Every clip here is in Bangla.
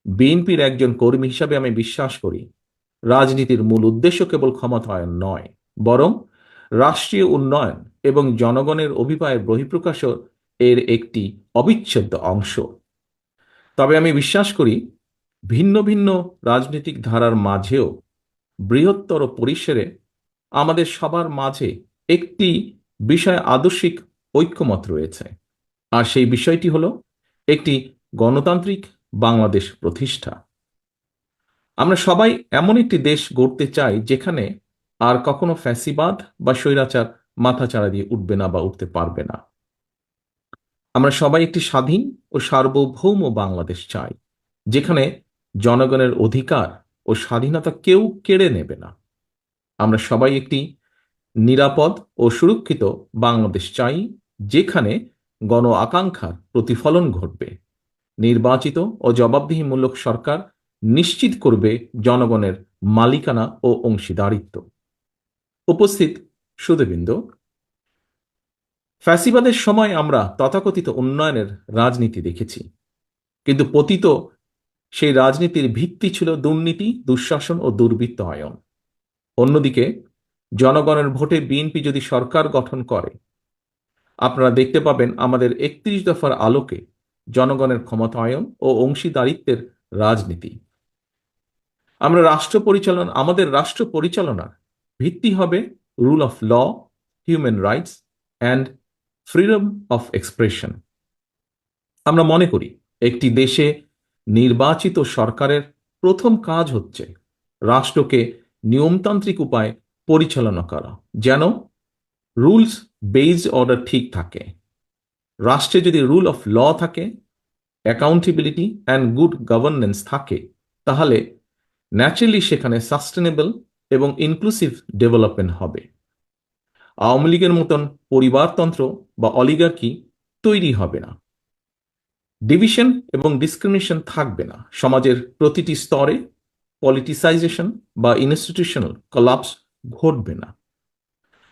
বিএনপির একজন কর্মী হিসাবে আমি বিশ্বাস করি রাজনীতির মূল উদ্দেশ্য কেবল ক্ষমতায়ন নয়, বরং রাষ্ট্রীয় উন্নয়ন এবং জনগণের অভিপ্রায়ের বহিঃপ্রকাশ এর একটি অবিচ্ছেদ্য অংশ। তবে আমি বিশ্বাস করি ভিন্ন ভিন্ন রাজনৈতিক ধারার মাঝেও বৃহত্তর পরিসরে আমাদের সবার মাঝে একটি বিষয় আদর্শিক ঐক্যমত রয়েছে, আর সেই বিষয়টি হলো একটি গণতান্ত্রিক বাংলাদেশ প্রতিষ্ঠা। আমরা সবাই এমন একটি দেশ গড়তে চাই যেখানে আর কখনো ফ্যাসিবাদ বা স্বৈরাচার মাথাচাড়া দিয়ে উঠবে না বা উঠতে পারবে না। আমরা সবাই একটি স্বাধীন ও সার্বভৌম বাংলাদেশ চাই, যেখানে জনগণের অধিকার ও স্বাধীনতা কেউ কেড়ে নেবে না। আমরা সবাই একটি নিরাপদ ও সুরক্ষিত বাংলাদেশ চাই, যেখানে গণ আকাঙ্ক্ষার প্রতিফলন ঘটবে। নির্বাচিত ও জবাবদিহিমূলক সরকার নিশ্চিত করবে জনগণের মালিকানা ও অংশীদারিত্ব। উপস্থিত সুধীবৃন্দ, ফ্যাসিবাদের সময় আমরা তথাকথিত উন্নয়নের রাজনীতি দেখেছি, কিন্তু পতিত সেই রাজনীতির ভিত্তি ছিল দুর্নীতি, দুঃশাসন ও দুর্বৃত্তায়ন। অন্যদিকে জনগণের ভোটে বিএনপি যদি সরকার গঠন করে, আপনারা দেখতে পাবেন আমাদের 31 দফার আলোকে জনগণের ক্ষমতায়ন ও অংশীদারিত্বের রাজনীতি। আমাদের রাষ্ট্র পরিচালনার ভিত্তি হবে rule of law, human rights and freedom of expression. আমরা মনে করি একটি দেশে নির্বাচিত সরকারের প্রথম কাজ হচ্ছে রাষ্ট্রকে নিয়মতান্ত্রিক উপায়ে পরিচালনা করা, যেন রুলস বেসড অর্ডার ঠিক থাকে। রাষ্ট্রে যদি রুল অফ ল থাকে, অ্যাকাউন্টেবিলিটি অ্যান্ড গুড গভর্নেন্স থাকে, তাহলে ন্যাচারালি সেখানে সাস্টেনেবল এবং ইনক্লুসিভ ডেভেলপমেন্ট হবে। আওয়ামী লীগের মতন পরিবারতন্ত্র বা অলিগার্কি তৈরি হবে না। ডিভিশন এবং ডিসক্রিমিনেশন থাকবে না। সমাজের প্রতিটি স্তরে পলিটিসাইজেশন বা ইনস্টিটিউশনাল কলাপস ঘটবে না।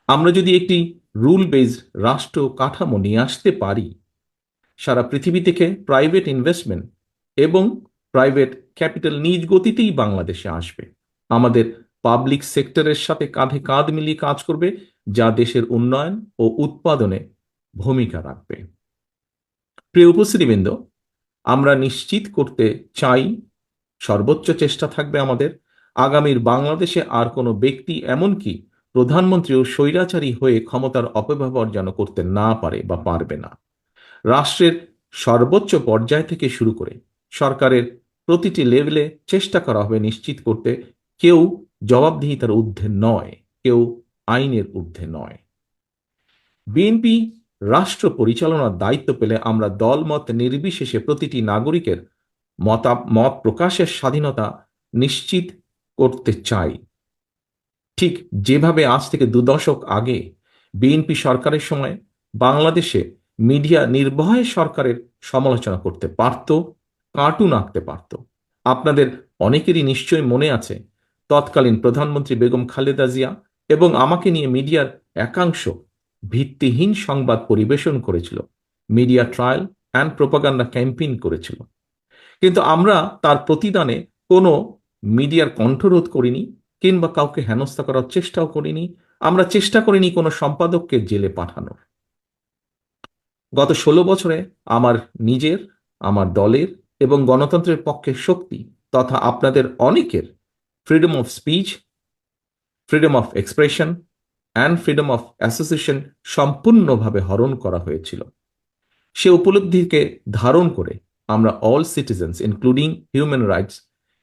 আমরা যদি একটি রুল বেসড রাষ্ট্র কাঠামো নিয়ে আসতে পারি, সারা পৃথিবী থেকে প্রাইভেট ইনভেস্টমেন্ট এবং প্রাইভেট ক্যাপিটাল নিজ গতিতেই বাংলাদেশে আসবে। আমাদের পাবলিক সেক্টরের সাথে কাঁধে কাঁধ মিলিয়ে কাজ করবে, যা দেশের উন্নয়ন ও উৎপাদনে ভূমিকা রাখবে। প্রিয় উপস্থিতিবৃন্দ, আমরা নিশ্চিত করতে চাই, সর্বোচ্চ চেষ্টা থাকবে আমাদের, আগামীর বাংলাদেশে আর কোনো ব্যক্তি, এমনকি প্রধানমন্ত্রীও স্বৈরাচারী হয়ে ক্ষমতার অপব্যবহার যেন করতে না পারে বা পারবে না। রাষ্ট্রের সর্বোচ্চ পর্যায় থেকে শুরু করে সরকারের প্রতিটি লেভেলে চেষ্টা করা হবে নিশ্চিত করতে কেউ জবাবদিহিতার ঊর্ধ্বে নয়, কেউ আইনের ঊর্ধ্বে নয়। বিএনপি রাষ্ট্র পরিচালনার দায়িত্ব পেলে আমরা দলমত নির্বিশেষে প্রতিটি নাগরিকের মত প্রকাশের স্বাধীনতা নিশ্চিত করতে চাই। ঠিক যেভাবে আজ থেকে 2 দশক আগে বিএনপি সরকারের সময় বাংলাদেশে মিডিয়া নির্ভয়ে সরকারের সমালোচনা করতে পারত, কার্টুন আঁকতে পারত। আপনাদের অনেকেরই নিশ্চয়ই মনে আছে তৎকালীন প্রধানমন্ত্রী বেগম খালেদা জিয়া এবং আমাকে নিয়ে মিডিয়ার একাংশ ভিত্তিহীন সংবাদ পরিবেশন করেছিল, media trial and propaganda campaign করেছিল। কিন্তু আমরা তার প্রতিদানে কোনো মিডিয়ার কণ্ঠরোধ করিনি, কিংবা কাউকে হেনস্থা করার চেষ্টাও করিনি। আমরা চেষ্টা করিনি কোনো সম্পাদককে জেলে পাঠানোর। গত 16 বছরে আমার নিজের, আমার দলের এবং গণতন্ত্রের পক্ষে শক্তি তথা আপনাদের অনেকের freedom of speech, freedom of expression and freedom of association সম্পূর্ণভাবে হরণ করা হয়েছিল। সে উপলব্ধিকে ধারণ করে আমরা all citizens including human rights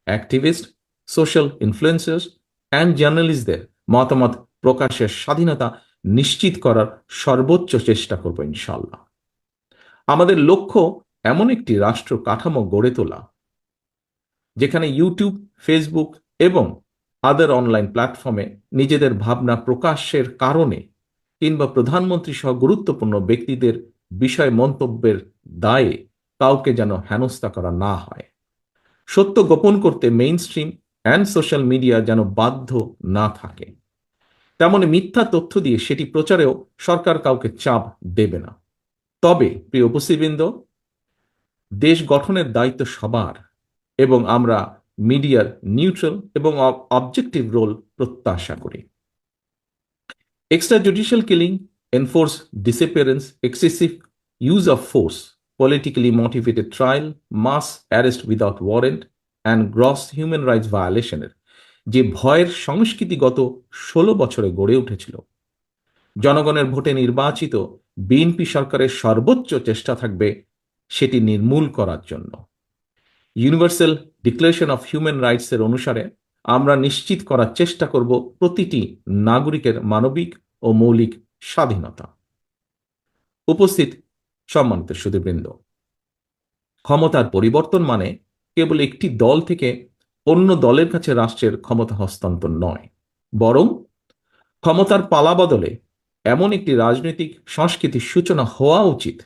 activist, social influencers and জার্নালিস্টদের মতামত প্রকাশের স্বাধীনতা নিশ্চিত করার সর্বোচ্চ চেষ্টা করব ইনশাল্লাহ। আমাদের লক্ষ্য এমন একটি রাষ্ট্র কাঠামো গড়ে তোলা যেখানে ইউটিউব, ফেসবুক এবং আদার অনলাইন প্ল্যাটফর্মে নিজেদের ভাবনা প্রকাশের কারণে কিংবা প্রধানমন্ত্রী সহ গুরুত্বপূর্ণ ব্যক্তিদের বিষয় মন্তব্যের দায়ে কাউকে যেন হেনস্থা করা না হয়। সত্য গোপন করতে main stream and social media যেন বাধ্য না থাকে, তেমনি মিথ্যা তথ্য দিয়ে সেটি প্রচারেও সরকার কাউকে চাপ দেবে না। তবে প্রিয় উপস্থিতবৃন্দ, দেশ গঠনের দায়িত্ব সবার এবং আমরা মিডিয়ার নিউট্রাল এবং অবজেক্টিভ রোল প্রত্যাশা করি। Extrajudicial killing, enforced disappearance, excessive use of force, politically motivated trial, mass arrest without warrant, and gross human rights violationের যে ভয়ের সংস্কৃতি গত ১৬ বছরে গড়ে উঠেছিল, জনগণের ভোটে নির্বাচিত বিএনপি সরকারের সর্বোচ্চ চেষ্টা থাকবে সেটি নির্মূল করার জন্য। ইউনিভার্সাল ডিক্লারেশন অফ হিউম্যান রাইটসের অনুসারে আমরা নিশ্চিত করার চেষ্টা করব প্রতিটি নাগরিকের মানবিক ও মৌলিক স্বাধীনতা। উপস্থিত সম্মানিত সুধীবৃন্দ, ক্ষমতার পরিবর্তন মানে কেবল একটি দল থেকে অন্য দলের কাছে রাষ্ট্রের ক্ষমতা হস্তান্তর নয়, বরং ক্ষমতার পালাবদলে এমন একটি রাজনৈতিক সংস্কৃতির সূচনা হওয়া উচিত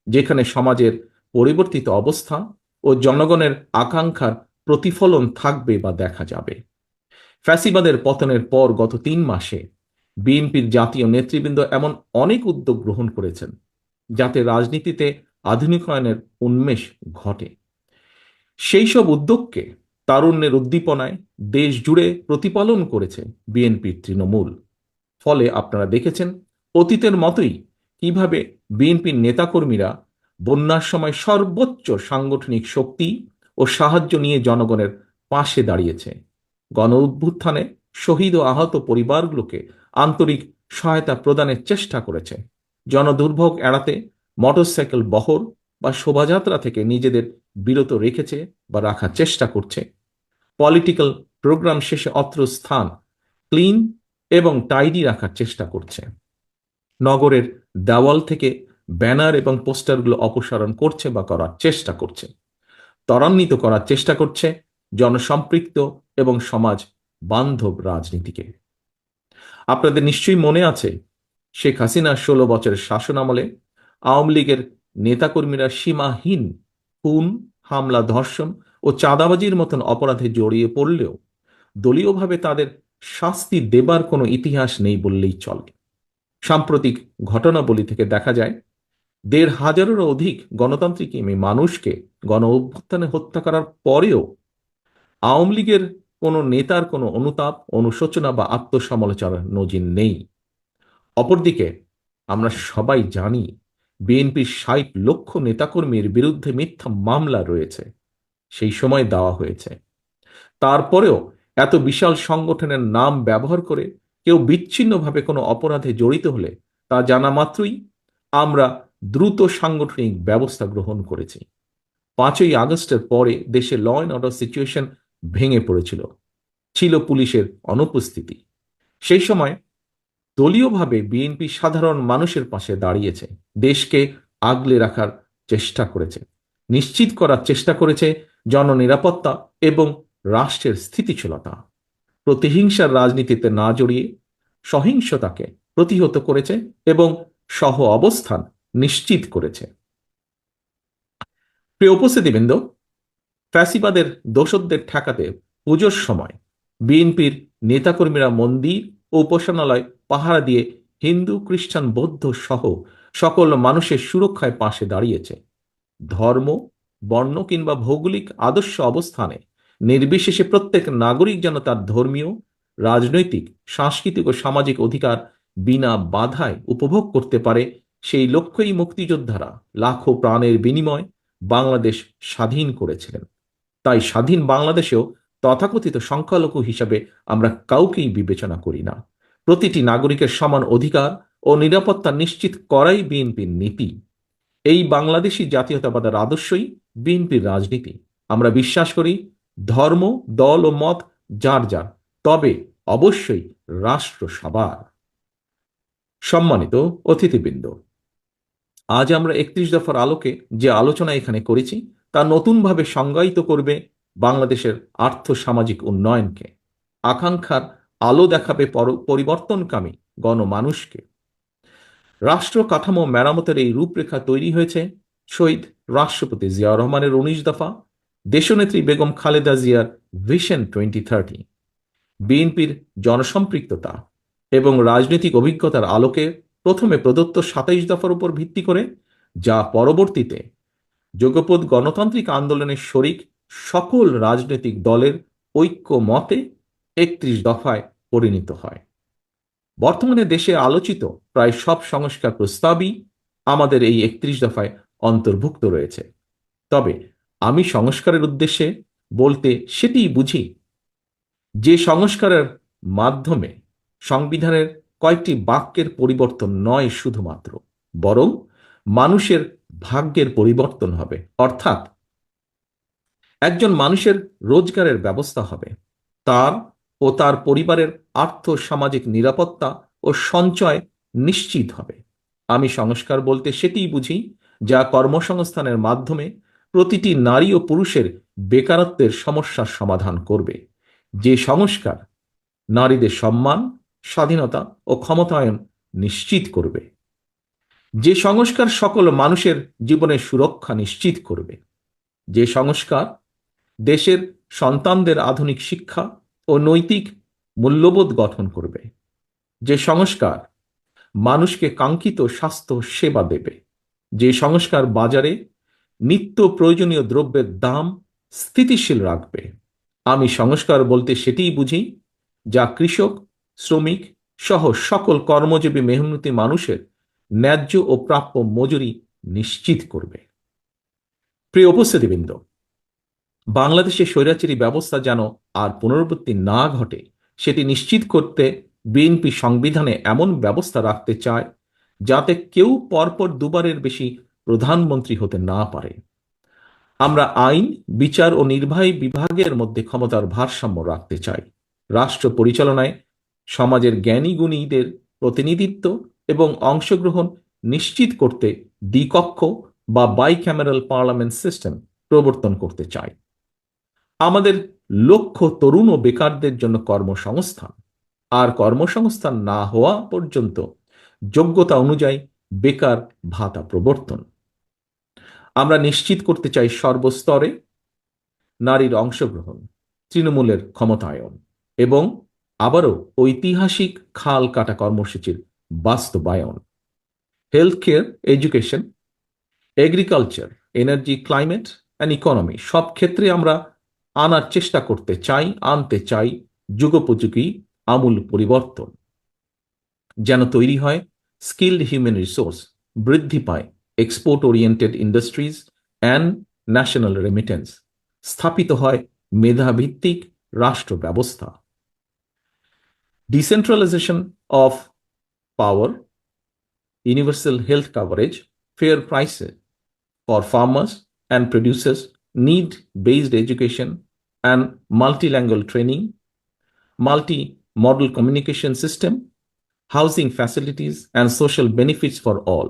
যেখানে সমাজের পরিবর্তিত অবস্থা ও জনগণের আকাঙ্ক্ষার প্রতিফলন থাকবে বা দেখা যাবে। ফ্যাসিবাদের পতনের পর গত ৩ মাসে বিএনপির জাতীয় নেতৃবৃন্দ এমন অনেক উদ্যোগ গ্রহণ করেছেন যাতে রাজনীতিতে আধুনিকায়নের উন্মেষ ঘটে। সেই সব উদ্যোগকে তারুণ্যের উদ্দীপনায় দেশ জুড়ে প্রতিপালন করেছে বিএনপির তৃণমূল। ফলে আপনারা দেখেছেন অতীতের মতোই কিভাবে বিএনপির নেতাকর্মীরা বন্যার সময় সর্বোচ্চ সাংগঠনিক শক্তি ও সাহায্য নিয়ে জনগণের পাশে দাঁড়িয়েছে, গণ অভ্যুত্থানে শহীদ ও আহত পরিবারগুলোকে আন্তরিক সহায়তা প্রদানের চেষ্টা করেছে, জনদুর্ভোগ এড়াতে মোটরসাইকেল বহর বা শোভাযাত্রা থেকে নিজেদের বিরত রেখেছে বা রাখার চেষ্টা করছে, পলিটিক্যাল প্রোগ্রাম শেষে অত্র স্থান ক্লিন এবং টাইডি রাখার চেষ্টা করছে, নগরের দেওয়াল থেকে ব্যানার এবং পোস্টারগুলো অপসারণ করছে বা করার চেষ্টা করছে, ত্বরান্বিত করার চেষ্টা করছে জনসম্পৃক্ত এবং সমাজ বান্ধব রাজনীতিকে। আপনাদের নিশ্চয়ই মনে আছে শেখ হাসিনার ১৬ বছরের শাসনামলে আওয়ামী লীগের নেতাকর্মীরা সীমাহীন খুন, হামলা, ধর্ষণ ও চাঁদাবাজির মতন অপরাধে জড়িয়ে পড়লেও দলীয়ভাবে তাদের শাস্তি দেবার কোনো ইতিহাস নেই বললেই চলে। সাম্প্রতিক ঘটনাবলী থেকে দেখা যায় ১৫০০-এরও অধিক গণতান্ত্রিক মানুষকে গণ অভ্যুত্থানে হত্যা করার পরেও আওয়ামী লীগের কোনো নেতার কোনো অনুতাপ, অনুশোচনা বা আত্মসমালোচনার নজির নেই। অপরদিকে আমরা সবাই জানি বিএনপির ৬০ লক্ষ নেতাকর্মীর বিরুদ্ধে মিথ্যা মামলা রয়েছে, সেই সময় দেওয়া হয়েছে। তারপরেও এত বিশাল সংগঠনের নাম ব্যবহার করে কেউ বিচ্ছিন্নভাবে কোনো অপরাধে জড়িত হলে তা জানা মাত্রই আমরা দ্রুত সাংগঠনিক ব্যবস্থা গ্রহণ করেছি। ৫ই আগস্টের পরে দেশে ল অ্যান্ড অর্ডার সিচুয়েশন ভেঙে পড়েছিল, ছিল পুলিশের অনুপস্থিতি। সেই সময় দলীয়ভাবে বিএনপি সাধারণ মানুষের পাশে দাঁড়িয়েছে, দেশকে আগলে রাখার চেষ্টা করেছে, নিশ্চিত করার চেষ্টা করেছে জননিরাপত্তা এবং রাষ্ট্রের স্থিতিশীলতা, প্রতিহিংসার রাজনীতিতে না জড়িয়ে সহিংসতাকে প্রতিহত করেছে এবং সহ অবস্থান নিশ্চিত করেছে। প্রিয় উপস্থিতিবৃন্দ, ফ্যাসিবাদের দোসরদের ঠেকাতে পুজোর সময় বিএনপির নেতাকর্মীরা মন্দির ও উপাসনালয় পাহারা দিয়ে হিন্দু, খ্রিস্টান, বৌদ্ধ সহ সকল মানুষের সুরক্ষায় পাশে দাঁড়িয়েছে। ধর্ম, বর্ণ কিংবা ভৌগোলিক আদর্শ অবস্থানে নির্বিশেষে প্রত্যেক নাগরিক যেন তার ধর্মীয়, রাজনৈতিক, সাংস্কৃতিক ও সামাজিক অধিকার বিনা বাধায় উপভোগ করতে পারে, সেই লক্ষ্যেই মুক্তিযোদ্ধারা লাখো প্রাণের বিনিময় বাংলাদেশ স্বাধীন করেছিলেন। তাই স্বাধীন বাংলাদেশেও তথাকথিত সংখ্যালঘু হিসাবে আমরা কাউকেই বিবেচনা করি না। প্রতিটি নাগরিকের সমান অধিকার ও নিরাপত্তা নিশ্চিত করাই বিএনপির নীতি। এই বাংলাদেশি জাতীয়তাবাদের আদর্শই বিএনপির রাজনীতি। আমরা বিশ্বাস করি ধর্ম, দল ও মত যার যার, তবে অবশ্যই রাষ্ট্র সবার। সম্মানিত অতিথিবৃন্দ, আজ আমরা ৩১ দফার আলোকে যে আলোচনা এখানে করেছি তা নতুনভাবে সংজ্ঞায়িত করবে বাংলাদেশের আর্থ সামাজিক উন্নয়নকে, আকাঙ্ক্ষার আলো দেখাবে পরিবর্তনকামী গণমানুষকে। রাষ্ট্র কাঠামো মেরামতের এই রূপরেখা তৈরি হয়েছে শহীদ রাষ্ট্রপতি জিয়াউর রহমানের ১৯ দফা, দেশনেত্রী বেগম খালেদা জিয়ার ভিশন 2030, বিএনপির জনসম্পৃক্ততা এবং রাজনৈতিক অভিজ্ঞতার আলোকে প্রথমে প্রদত্ত ২৭ দফার উপর ভিত্তি করে, যা পরবর্তীতে যুগপৎ গণতান্ত্রিক আন্দোলনের শরিক সকল রাজনৈতিক দলের ঐক্য মতে ৩১ দফায় পরিণত হয়। বর্তমানে দেশে আলোচিত প্রায় সব সংস্কার প্রস্তাবই আমাদের এই ৩১ দফায় অন্তর্ভুক্ত রয়েছে। তবে আমি সংস্কারের উদ্দেশ্যে বলতে সেটিই বুঝি যে সংস্কারের মাধ্যমে সংবিধানের কয়েকটি বাক্যের পরিবর্তন নয় শুধুমাত্র, বরং মানুষের ভাগ্যের পরিবর্তন হবে। অর্থাৎ একজন মানুষের রোজগারের ব্যবস্থা হবে, তার ও তার পরিবারের আর্থ সামাজিক নিরাপত্তা ও সঞ্চয় নিশ্চিত হবে। আমি সংস্কার বলতে সেটিই বুঝি যা কর্মসংস্থানের মাধ্যমে প্রতিটি নারী ও পুরুষের বেকারত্বের সমস্যার সমাধান করবে। যে সংস্কার নারীদের সম্মান, স্বাধীনতা ও ক্ষমতায়ন নিশ্চিত করবে। যে সংস্কার সকল মানুষের জীবনের সুরক্ষা নিশ্চিত করবে। যে সংস্কার দেশের সন্তানদের আধুনিক শিক্ষা ও নৈতিক মূল্যবোধ গঠন করবে। যে সংস্কার মানুষকে কাঙ্ক্ষিত স্বাস্থ্য সেবা দেবে। যে সংস্কার বাজারে নিত্য প্রয়োজনীয় দ্রব্যের দাম স্থিতিশীল রাখবে। আমি সংস্কার বলতে সেটিই বুঝি যা কৃষক, শ্রমিক সহ সকল কর্মজীবী মেহনতি মানুষের ন্যায্য ও প্রাপ্য মজুরি নিশ্চিত করবে। প্রিয় উপস্থিতিবৃন্দ, বাংলাদেশে স্বৈরাচারী ব্যবস্থা যেন আর পুনরাবৃত্তি না ঘটে সেটি নিশ্চিত করতে বিএনপি সংবিধানে এমন ব্যবস্থা রাখতে চায় যাতে কেউ পরপর দুবারের বেশি প্রধানমন্ত্রী হতে না পারে। আমরা আইন, বিচার ও নির্বাহী বিভাগের মধ্যে ক্ষমতার ভারসাম্য রাখতে চাই। রাষ্ট্র পরিচালনায় সমাজের জ্ঞানী গুণীদের প্রতিনিধিত্ব এবং অংশগ্রহণ নিশ্চিত করতে দ্বিকক্ষ বা বাইক্যামেরাল পার্লামেন্ট সিস্টেম প্রবর্তন করতে চাই। আমাদের লক্ষ্য তরুণ ও বেকারদের জন্য কর্মসংস্থান, আর কর্মসংস্থান না হওয়া পর্যন্ত যোগ্যতা অনুযায়ী বেকার ভাতা প্রবর্তন। আমরা নিশ্চিত করতে চাই সর্বস্তরে নারীর অংশগ্রহণ, তৃণমূলের ক্ষমতায়ন এবং আবারও ঐতিহাসিক খাল কাটা কর্মসূচির বাস্তবায়ন। Health care, education, agriculture, energy, climate and economy সব ক্ষেত্রে আমরা আনার চেষ্টা করতে চাই, আনতে চাই যুগোপযোগী আমূল পরিবর্তন, যেন তৈরি হয় স্কিলড হিউম্যান রিসোর্স, বৃদ্ধি পায় export oriented industries and national remittance, স্থাপিত হয় মেধাভিত্তিক রাষ্ট্র ব্যবস্থা। Decentralisation of power, universal health coverage, fair prices for farmers and producers, need-based education and multilingual training, multi-modal communication system, housing facilities and social benefits for all.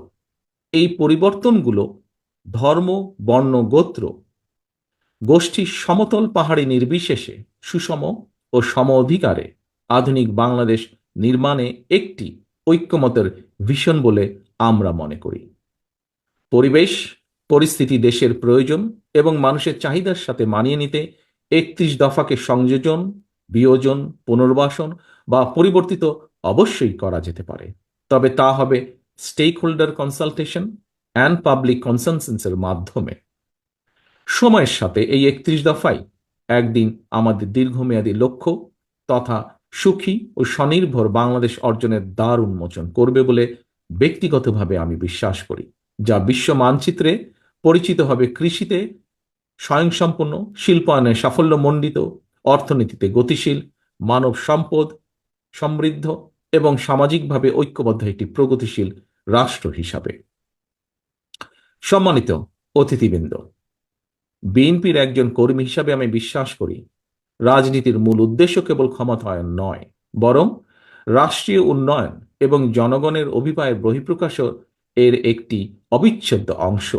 এই পরিবর্তনগুলো ধর্ম, বর্ণ, গোত্র, গোষ্ঠীর সমতল পাহাড়ি নির্বিশেষে সুষম ও সম অধিকারে আধুনিক বাংলাদেশ নির্মাণে একটি ঐক্যমতের ভিশন বলে আমরা মনে করি। পরিবেশ পরিস্থিতি, দেশের প্রয়োজন এবং মানুষের চাহিদার সাথে মানিয়ে নিতে ৩১ দফাকে সংযোজন, বিয়োজন, পুনর্বাসন বা পরিবর্তিত অবশ্যই করা যেতে পারে। তবে তা হবে stakeholder consultation and public কনসেনসাসের মাধ্যমে। সময়ের সাথে এই ৩১ দফাই একদিন আমাদের দীর্ঘমেয়াদী লক্ষ্য তথা সুখী ও স্বনির্ভর বাংলাদেশ অর্জনের দ্বার উন্মোচন করবে বলে ব্যক্তিগতভাবে আমি বিশ্বাস করি, যা বিশ্ব মানচিত্রে পরিচিত হবে কৃষিতে স্বয়ংসম্পূর্ণ, শিল্পায়নে সাফল্যমণ্ডিত, অর্থনীতিতে গতিশীল, মানব সম্পদ সমৃদ্ধ এবং সামাজিকভাবে ঐক্যবদ্ধ একটি প্রগতিশীল রাষ্ট্র হিসাবে। সম্মানিত অতিথিবৃন্দ, বিএনপির একজন কর্মী হিসাবে আমি বিশ্বাস করি রাজনীতির মূল উদ্দেশ্য কেবল ক্ষমতায়ন নয়, বরং রাষ্ট্রীয় উন্নয়ন এবং জনগণের অভিপ্রায়ের বহিঃপ্রকাশ এর একটি অবিচ্ছেদ্য অংশ।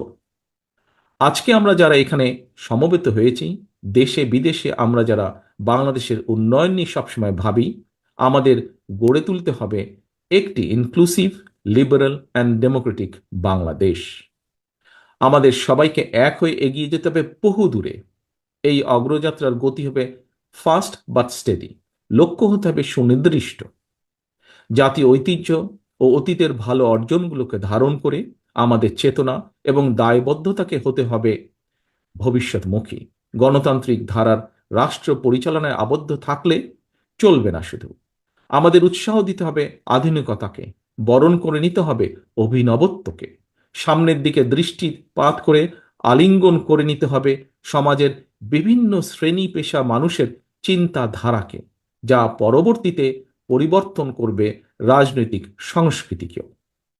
আজকে আমরা যারা এখানে সমবেত হয়েছি, দেশে বিদেশে আমরা যারা বাংলাদেশের উন্নয়ন নিয়ে সবসময় ভাবি, আমাদের গড়ে তুলতে হবে একটি inclusive, liberal and Democratic Bangladesh. আমাদের সবাইকে এক হয়ে এগিয়ে যেতে হবে বহু দূরে। এই অগ্রযাত্রার গতি হবে ফাস্ট বাট স্টেডি, লক্ষ্য হতে হবে সুনির্দিষ্ট। জাতীয় ঐতিহ্য ও অতীতের ভালো অর্জনগুলোকে ধারণ করে আমাদের চেতনা এবং দায়বদ্ধতাকে হতে হবে ভবিষ্যৎমুখী। গণতান্ত্রিক ধারার রাষ্ট্র পরিচালনায় আবদ্ধ থাকলে চলবে না। শুধু আমাদের উৎসাহ দিতে হবে আধুনিকতাকে, বরণ করে নিতে হবে অভিনবত্বকে, সামনের দিকে দৃষ্টিপাত করে আলিঙ্গন করে নিতে হবে সমাজের বিভিন্ন শ্রেণী পেশা মানুষের চিন্তাধারাকে, যা পরবর্তীতে পরিবর্তন করবে রাজনৈতিক সংস্কৃতিকেও।